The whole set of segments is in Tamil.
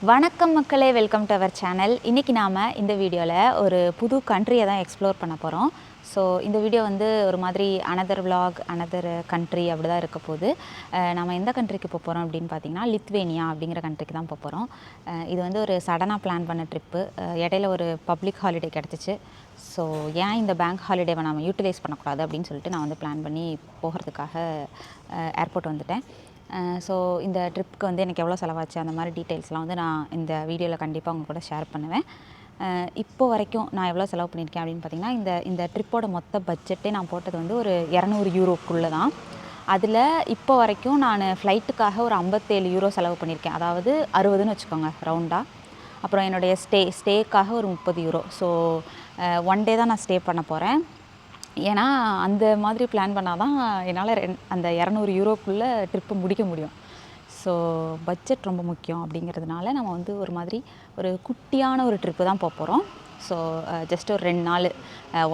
வணக்கம் மக்களே, வெல்கம் டு அவர் சேனல். இன்றைக்கி நாம் இந்த வீடியோவில் ஒரு புது கண்ட்ரியை தான் எக்ஸ்ப்ளோர் பண்ண போகிறோம். ஸோ இந்த வீடியோ வந்து ஒரு மாதிரி அனதர் விலாக், அனதர் கண்ட்ரி அப்படி தான் இருக்க போகுது. நம்ம எந்த கண்ட்ரிக்கு போக போகிறோம் அப்படின்னு பார்த்தீங்கன்னா, லித்வேனியா அப்படிங்கிற கண்ட்ரிக்கு தான் போக போகிறோம். இது வந்து ஒரு சடனாக பிளான் பண்ண ட்ரிப்பு. இடையில ஒரு பப்ளிக் ஹாலிடே கிடச்சிச்சு. ஸோ ஏன் இந்த பேங்க் ஹாலிடேவை நம்ம யூட்டிலைஸ் பண்ணக்கூடாது அப்படின்னு சொல்லிட்டு நான் வந்து பிளான் பண்ணி போகிறதுக்காக ஏர்போர்ட் வந்துட்டேன். ஸோ இந்த ட்ரிப்புக்கு வந்து எனக்கு எவ்வளோ செலவாச்சு அந்த மாதிரி டீட்டெயில்ஸ்லாம் வந்து நான் இந்த வீடியோவில் கண்டிப்பாக உங்கள் கூட ஷேர் பண்ணுவேன். இப்போது வரைக்கும் நான் எவ்வளோ செலவு பண்ணியிருக்கேன் அப்படின்னு பார்த்திங்கன்னா, இந்த ட்ரிப்போட மொத்த பட்ஜெட்டே நான் போட்டது வந்து ஒரு 200 யூரோக்குள்ளே தான். அதில் இப்போ வரைக்கும் நான் ஃப்ளைட்டுக்காக ஒரு 57 யூரோ செலவு பண்ணியிருக்கேன். அதாவது 60ன்னு வச்சுக்கோங்க ரவுண்டாக. அப்புறம் என்னுடைய ஸ்டேக்காக ஒரு 30 யூரோ. ஸோ ஒன் டே தான் நான் ஸ்டே பண்ண போகிறேன். ஏன்னா அந்த மாதிரி பிளான் பண்ணால் தான் என்னால் அந்த 200 யூரோக்குள்ளே ட்ரிப்பை முடிக்க முடியும். ஸோ பட்ஜெட் ரொம்ப முக்கியம் அப்படிங்கிறதுனால நம்ம வந்து ஒரு மாதிரி ஒரு குட்டியான ஒரு ட்ரிப்பு தான் போக போகிறோம். ஸோ ஜஸ்ட் ஒரு 2 நாள்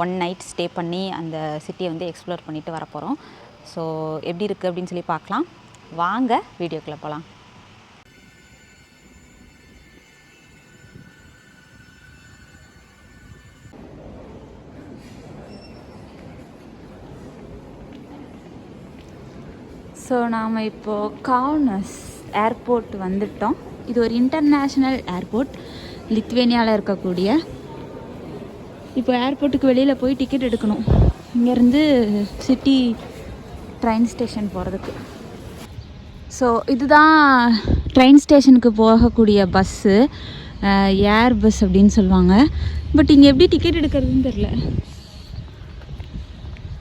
1 நைட் ஸ்டே பண்ணி அந்த சிட்டியை வந்து எக்ஸ்ப்ளோர் பண்ணிவிட்டு வர போகிறோம். ஸோ எப்படி இருக்குது அப்படின்னு சொல்லி பார்க்கலாம். வாங்க வீடியோக்குள்ளே போகலாம். ஸோ நாம் இப்போது காவ்னஸ் ஏர்போர்ட் வந்துட்டோம். இது ஒரு இன்டர்நேஷ்னல் ஏர்போர்ட், லித்வேனியாவில் இருக்கக்கூடிய. இப்போ ஏர்போர்ட்டுக்கு வெளியில் போய் டிக்கெட் எடுக்கணும், இங்கேருந்து சிட்டி ட்ரெயின் ஸ்டேஷன் போகிறதுக்கு. ஸோ இதுதான் ட்ரெயின் ஸ்டேஷனுக்கு போகக்கூடிய பஸ்ஸு, ஏர் பஸ் அப்படின்னு சொல்லுவாங்க. பட் இங்கே எப்படி டிக்கெட் எடுக்கிறதுன்னு தெரில.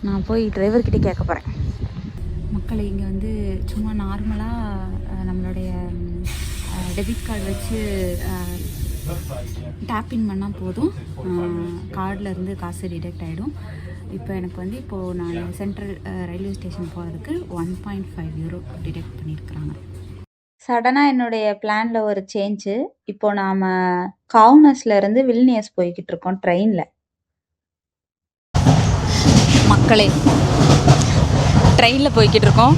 நான் போய் டிரைவர்கிட்ட கேட்க போகிறேன். மக்களை இங்கே வந்து சும்மா நார்மலாக நம்மளுடைய டெபிட் கார்டு வச்சு டேப்பின் பண்ணால் போதும், கார்டிலேருந்து காசு டிடெக்ட் ஆகிடும். இப்போ எனக்கு வந்து இப்போது நான் சென்ட்ரல் ரயில்வே ஸ்டேஷன் போகிறதுக்கு 1.5 யூரோ டிடெக்ட் பண்ணியிருக்கிறாங்க. சடனாக என்னுடைய பிளானில் ஒரு சேஞ்சு. இப்போது நாம் காவ்னஸ்லேருந்து வில்னியஸ் போய்கிட்டு இருக்கோம் ட்ரெயினில். மக்களே, ட்ரெயினில் போய்கிட்டு இருக்கோம்.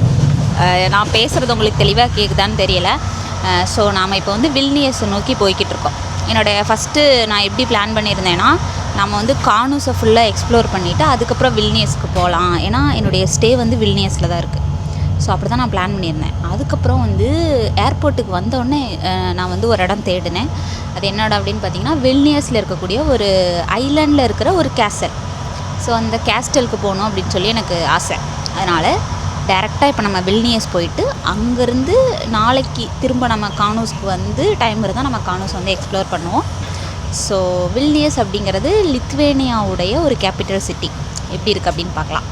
நான் பேசுகிறது உங்களுக்கு தெளிவாக கேட்குதான்னு தெரியலை. ஸோ நாம் இப்போ வந்து வில்னியஸை நோக்கி போய்கிட்டு இருக்கோம். என்னோடய ஃபஸ்ட்டு நான் எப்படி பிளான் பண்ணியிருந்தேன்னா, நம்ம வந்து காவ்னஸை ஃபுல்லாக எக்ஸ்ப்ளோர் பண்ணிவிட்டு அதுக்கப்புறம் வில்னியஸ்க்கு போகலாம். ஏன்னா என்னுடைய ஸ்டே வந்து வில்னியஸில் தான் இருக்குது. ஸோ அப்படி தான் நான் பிளான் பண்ணியிருந்தேன். அதுக்கப்புறம் வந்து ஏர்போர்ட்டுக்கு வந்தோடனே நான் வந்து ஒரு இடம் தேடினேன். அது என்னோட அப்படின்னு பார்த்தீங்கன்னா, வில்னியஸில் இருக்கக்கூடிய ஒரு ஐலாண்டில் இருக்கிற ஒரு கேஸ்டல். ஸோ அந்த கேஸ்டலுக்கு போகணும் அப்படின்னு சொல்லி எனக்கு ஆசை. அதனால் டேரெக்டாக இப்போ நம்ம வில்னியஸ் போயிட்டு அங்கேருந்து நாளைக்கு திரும்ப நம்ம காவ்னஸ்க்கு வந்து டைம் இருந்தால் நம்ம காவ்னஸ் வந்து எக்ஸ்ப்ளோர் பண்ணுவோம். ஸோ வில்னியஸ் அப்படிங்கிறது லித்வேனியாவுடைய ஒரு கேபிட்டல் சிட்டி. எப்படி இருக்குது அப்படின்னு பார்க்கலாம்.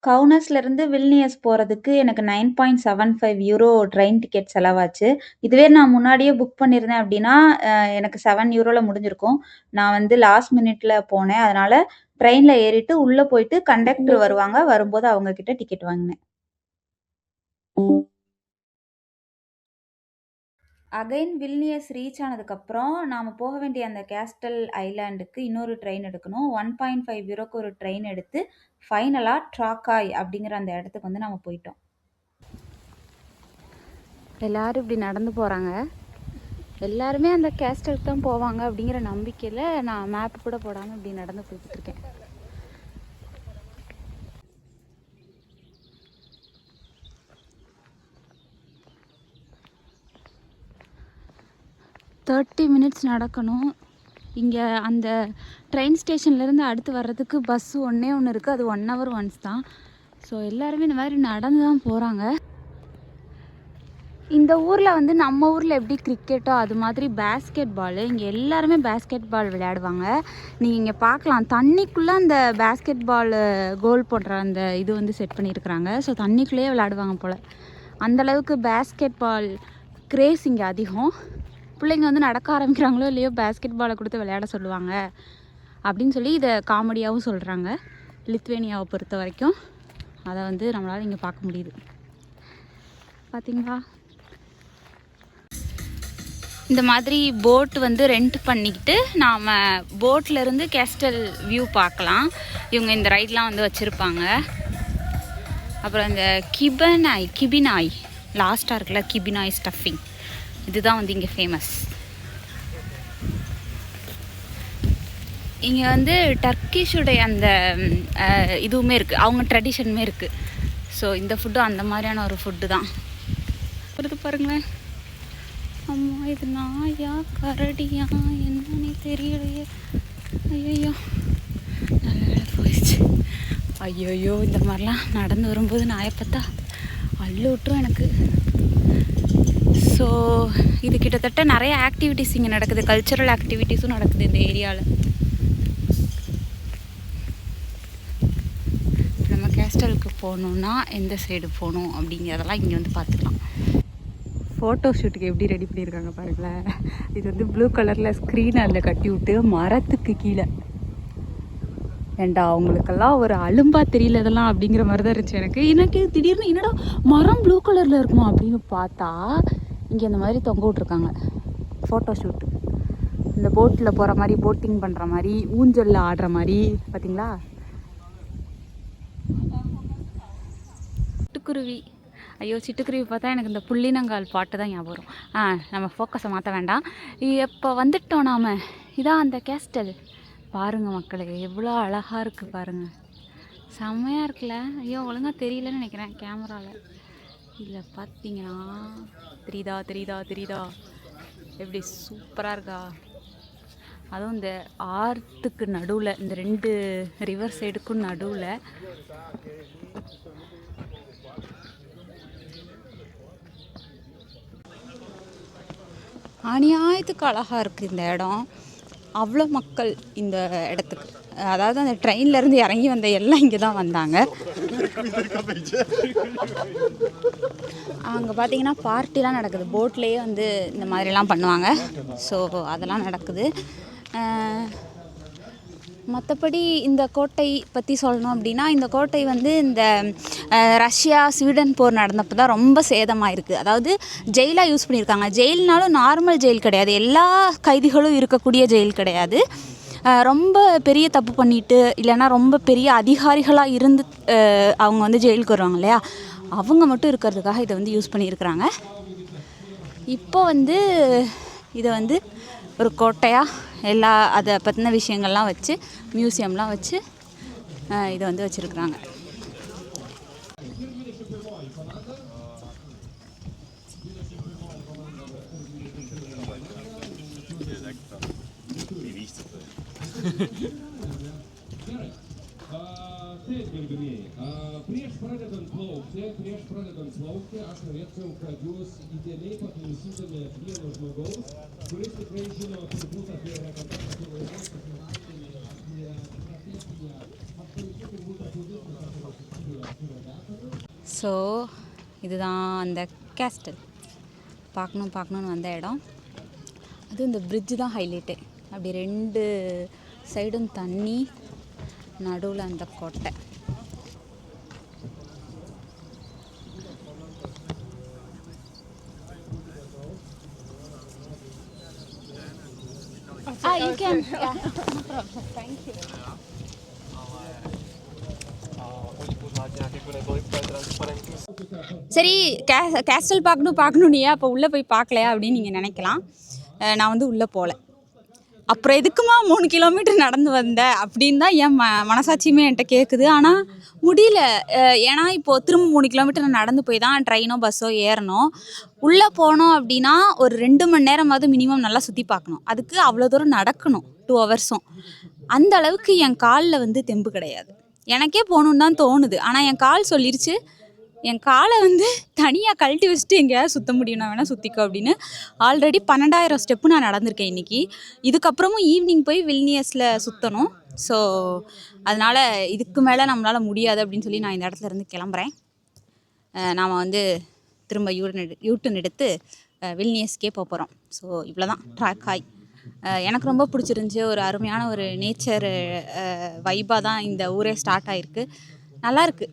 காவ்னஸ்லேருந்து வில்னியஸ் போகிறதுக்கு எனக்கு 9.75 யூரோ ட்ரெயின் டிக்கெட் செலவாச்சு. இதுவே நான் முன்னாடியே புக் பண்ணியிருந்தேன் அப்படின்னா எனக்கு 7 யூரோவில் முடிஞ்சிருக்கும். நான் வந்து லாஸ்ட் மினிட்ல போனேன். அதனால் ட்ரெயினில் ஏறிட்டு உள்ளே போயிட்டு கண்டக்டர் வருவாங்க, வரும்போது அவங்கக்கிட்ட டிக்கெட் வாங்கினேன். அகைன் வில்னியஸ் ரீச் ஆனதுக்கப்புறம் நாம் போக வேண்டிய அந்த கேஸ்டல் ஐலாண்டுக்கு இன்னொரு ட்ரெயின் எடுக்கணும். 1.5 யூரோக்கு ஒரு ட்ரெயின் எடுத்து ஃபைனலாக ட்ராக்காய் அப்படிங்கிற அந்த இடத்துக்கு வந்து நம்ம போயிட்டோம். எல்லோரும் இப்படி நடந்து போகிறாங்க. எல்லாருமே அந்த கேஸ்டலுக்கு தான் போவாங்க அப்படிங்கிற நம்பிக்கையில் நான் மேப் கூட போடாமல் இப்படி நடந்து போய்கிட்டு இருக்கேன். தேர்ட்டி மினிட்ஸ் நடக்கணும். இங்கே அந்த ட்ரெயின் ஸ்டேஷன்லேருந்து அடுத்து வர்றதுக்கு பஸ்ஸு ஒன்று இருக்குது. அது 1 hour ஒன்ஸ் தான். ஸோ எல்லாருமே இந்த மாதிரி நடந்து தான் போகிறாங்க. இந்த ஊரில் வந்து நம்ம ஊரில் எப்படி கிரிக்கெட்டோ அது மாதிரி பேஸ்கெட் பால், இங்கே எல்லாருமே பேஸ்கெட் பால் விளையாடுவாங்க. நீங்கள் இங்கே பார்க்கலாம், தண்ணிக்குள்ளே அந்த பேஸ்கெட் பால் கோல் போடுற அந்த இது வந்து செட் பண்ணியிருக்கிறாங்க. ஸோ தண்ணிக்குள்ளேயே விளையாடுவாங்க போல். அந்தளவுக்கு பேஸ்கெட் பால் கிரேஸ் இங்கே அதிகம். பிள்ளைங்க வந்து நடக்க ஆரம்பிக்கிறாங்களோ இல்லையோ பேஸ்கெட் பாலை கொடுத்து விளையாட சொல்லுவாங்க அப்படின்னு சொல்லி இதை காமெடியாகவும் சொல்கிறாங்க. லித்வேனியாவை பொறுத்த வரைக்கும் அதை வந்து நம்மளால் இங்கே பார்க்க முடியுது. பார்த்தீங்களா, இந்த மாதிரி போட் வந்து ரெண்ட் பண்ணிக்கிட்டு நாம் போட்லேருந்து கேஸ்டல் வியூ பார்க்கலாம். இவங்க இந்த ரைட்லாம் வந்து வச்சுருப்பாங்க. அப்புறம் இந்த கிபினாய் லாஸ்ட்டாக இருக்குல்ல, கிபினாய் ஸ்டஃபிங், இதுதான் வந்து இங்கே ஃபேமஸ். இங்கே வந்து டர்க்கிஷுடைய அந்த இதுவுமே இருக்குது, அவங்க ட்ரெடிஷனுமே இருக்குது. ஸோ இந்த ஃபுட்டும் அந்த மாதிரியான ஒரு ஃபுட்டு தான். வருது பாருங்களேன். அம்மா இது நாயா கரடியா என்னன்னே தெரியலையே. ஐயோ நல்ல வேலை போயிடுச்சு. ஐயோயோ இந்த மாதிரிலாம் நடந்து வரும்போது நாயை பார்த்தா அள்ளு விட்டுரும் எனக்கு. ஸோ இது கிட்டத்தட்ட நிறைய ஆக்டிவிட்டீஸ் இங்கே நடக்குது, கல்ச்சுரல் ஆக்டிவிட்டீஸும் நடக்குது இந்த ஏரியாவில். நம்ம கேஸ்டலுக்கு போகணுன்னா எந்த சைடு போகணும் அப்படிங்கிறதெல்லாம் இங்கே வந்து பார்த்துக்கலாம். ஃபோட்டோ ஷூட்டுக்கு எப்படி ரெடி பண்ணியிருக்காங்க பாருங்களேன். இது வந்து ப்ளூ கலரில் ஸ்க்ரீன் அதில் கட்டி விட்டு மரத்துக்கு கீழே. ஏண்டா அவங்களுக்கெல்லாம் ஒரு அலும்பா தெரியல இதெல்லாம் அப்படிங்கிற மாதிரி தான் இருந்துச்சு எனக்கு திடீர்னு என்னடா மரம் ப்ளூ கலரில் இருக்குமா அப்படின்னு பார்த்தா இங்கே இந்த மாதிரி தொங்க விட்ருக்காங்க ஃபோட்டோ ஷூட். இந்த போட்டில் போகிற மாதிரி, போட்டிங் பண்ணுற மாதிரி, ஊஞ்சலில் ஆடுற மாதிரி பார்த்தீங்களா. சிட்டுக்குருவி, ஐயோ சிட்டுக்குருவி பார்த்தா எனக்கு இந்த புள்ளினங்கால் பாட்டு தான் ஞாபகம் வரும். நம்ம ஃபோக்கஸை மாற்ற வேண்டாம். இப்போ வந்துட்டோம் நாம். இதான் அந்த கேஸ்டல். பாருங்கள் மக்களே எவ்வளோ அழகாக இருக்குது பாருங்கள். செம்மையாக இருக்குல்ல. ஐயோ ஒழுங்காக தெரியலன்னு நினைக்கிறேன் கேமராவில். இதில் பார்த்தீங்கன்னா தெரியுதா எப்படி சூப்பராக இருக்கா. அதுவும் இந்த ஆற்றுக்கு நடுவில், இந்த 2 ரிவர் சைடுக்கும் நடுவில் அநியாயத்துக்கு அழகாக இருக்குது இந்த இடம். அவ்வளோ மக்கள் இந்த இடத்துக்கு, அதாவது அந்த ட்ரெயின்லேருந்து இறங்கி வந்த எல்லாம் இங்கே தான் வந்தாங்க. அங்கே பார்த்தீங்கன்னா பார்ட்டிலாம் நடக்குது, போட்லேயே வந்து இந்த மாதிரிலாம் பண்ணுவாங்க. ஸோ அதெல்லாம் நடக்குது. மற்றபடி இந்த கோட்டை பற்றி சொல்லணும் அப்படின்னா, இந்த கோட்டை வந்து இந்த ரஷ்யா ஸ்வீடன் போர் நடந்தப்போ தான் ரொம்ப சேதமாக இருக்குது. அதாவது ஜெயிலாக யூஸ் பண்ணியிருக்காங்க. ஜெயில்னாலும் நார்மல் ஜெயில் கிடையாது, எல்லா கைதிகளும் இருக்கக்கூடிய ஜெயில் கிடையாது. ரொம்ப பெரிய தப்பு பண்ணிட்டு இல்லைன்னா ரொம்ப பெரிய அதிகாரிகளாக இருந்து அவங்க வந்து ஜெயிலுக்கு வருவாங்க இல்லையா, அவங்க மட்டும் இருக்கிறதுக்காக இதை வந்து யூஸ் பண்ணியிருக்கிறாங்க. இப்போ வந்து இதை வந்து ஒரு கோட்டையாக எல்லா அதை பற்றின விஷயங்கள்லாம் வச்சு, மியூசியம்லாம் வச்சு இதை வந்து வச்சுருக்குறாங்க. Prieš pradedant plaukti, aš norėčiau, kad jūs įdėmiai paklausydami vieno žmogaus, kuris tikrai žino turbūt apie reportažą apie laivus, apie strategiją, absoliučiai turbūt apie viską. So இதுதான் அந்த கேஸ்டல். பார்க்கணுன்னு வந்த இடம். அதுவும் இந்த பிரிட்ஜு தான் ஹைலைட்டு. அப்படி 2 சைடும் தண்ணி, நடுவில் அந்த கோட்டை. You can. Yeah. No problem. Thank you. சரி, கேஸ்டல் பார்க்கணும் நீ அப்போ உள்ளே போய் பார்க்கலையா அப்படின்னு நீங்கள் நினைக்கலாம். நான் வந்து உள்ளே போகல. அப்புறம் எதுக்குமா 3 கிலோமீட்டர் நடந்து வந்த அப்படின்னு தான் என் மனசாட்சியுமே என்கிட்ட கேட்குது. ஆனால் முடியல. ஏன்னா இப்போது திரும்ப 3 கிலோமீட்டர் நடந்து போய் தான் ட்ரெயினோ பஸ்ஸோ ஏறணும். உள்ளே போனோம் அப்படின்னா ஒரு 2 மணி நேரமாவது மினிமம் நல்லா சுற்றி பார்க்கணும். அதுக்கு அவ்வளோ தூரம் நடக்கணும் 2 ஹவர்ஸும். அந்த அளவுக்கு என் காலில் வந்து தெம்பு கிடையாது. எனக்கே போகணுன்னு தான் தோணுது. ஆனால் என் கால் சொல்லிருச்சு, என் காலை வந்து தனியாக கழட்டி வச்சுட்டு எங்கேயாவது சுற்ற முடியும், நான் வேணால் சுற்றிக்கோ அப்படின்னு. ஆல்ரெடி 12,000 ஸ்டெப்பு நான் நடந்திருக்கேன் இன்றைக்கி. இதுக்கப்புறமும் ஈவினிங் போய் வில்னியஸில் சுற்றணும். ஸோ அதனால் இதுக்கு மேலே நம்மளால் முடியாது அப்படின்னு சொல்லி நான் இந்த இடத்துல இருந்து கிளம்புறேன். நாம் வந்து திரும்ப யூட்டன் எடுத்து வில்னியஸ்க்கே போகிறோம். ஸோ இவ்வளோ தான் ட்ராக் ஹாய். எனக்கு ரொம்ப பிடிச்சிருந்துச்சி. ஒரு அருமையான ஒரு நேச்சர் வைப்பாக தான் இந்த ஊரே ஸ்டார்ட் ஆகிருக்கு. நல்லாயிருக்கு.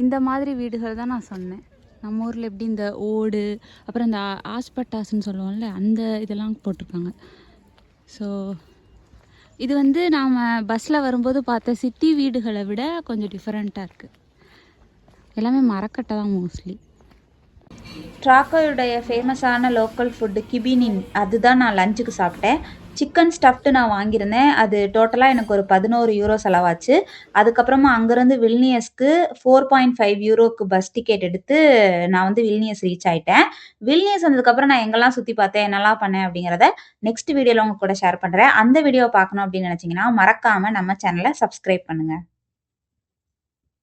இந்த மாதிரி வீடுகள் தான் நான் சொன்னேன். நம்ம ஊரில் எப்படி இந்த ஓடு, அப்புறம் இந்த ஆஸ்பட்டாஸ்ன்னு சொல்லுவோம்ல, அந்த இதெல்லாம் போட்டிருக்காங்க. ஸோ இது வந்து நாம் பஸ்ஸில் வரும்போது பார்த்த சிட்டி வீடுகளை விட கொஞ்சம் டிஃப்ரெண்ட்டாக இருக்குது. எல்லாமே மரக்கட்டை தான் மோஸ்ட்லி. ட்ராக்கோயுடைய ஃபேமஸான லோக்கல் ஃபுட்டு கிபினின் அதுதான் நான் லஞ்சுக்கு சாப்பிட்டேன். சிக்கன் ஸ்டஃப்டு நான் வாங்கியிருந்தேன். அது டோட்டலா எனக்கு ஒரு 11 யூரோ செலவாச்சு. அதுக்கப்புறமா அங்கருந்து வில்னியஸ்க்கு 4.5 யூரோக்கு பஸ் டிக்கெட் எடுத்து நான் வந்து வில்னியஸ் ரீச் ஆயிட்டேன். வில்னியஸ் வந்ததுக்கப்புறம் நான் எங்கெல்லாம் சுத்தி பார்த்தேன், என்னலாம் பண்ணேன் அப்படிங்கிறத நெக்ஸ்ட் வீடியோல உங்க கூட ஷேர் பண்றேன். அந்த வீடியோவ பார்க்கணும் அப்படின்னு நினைச்சீங்கன்னா, மறக்காம நம்ம சேனல சப்ஸ்கிரைப் பண்ணுங்க.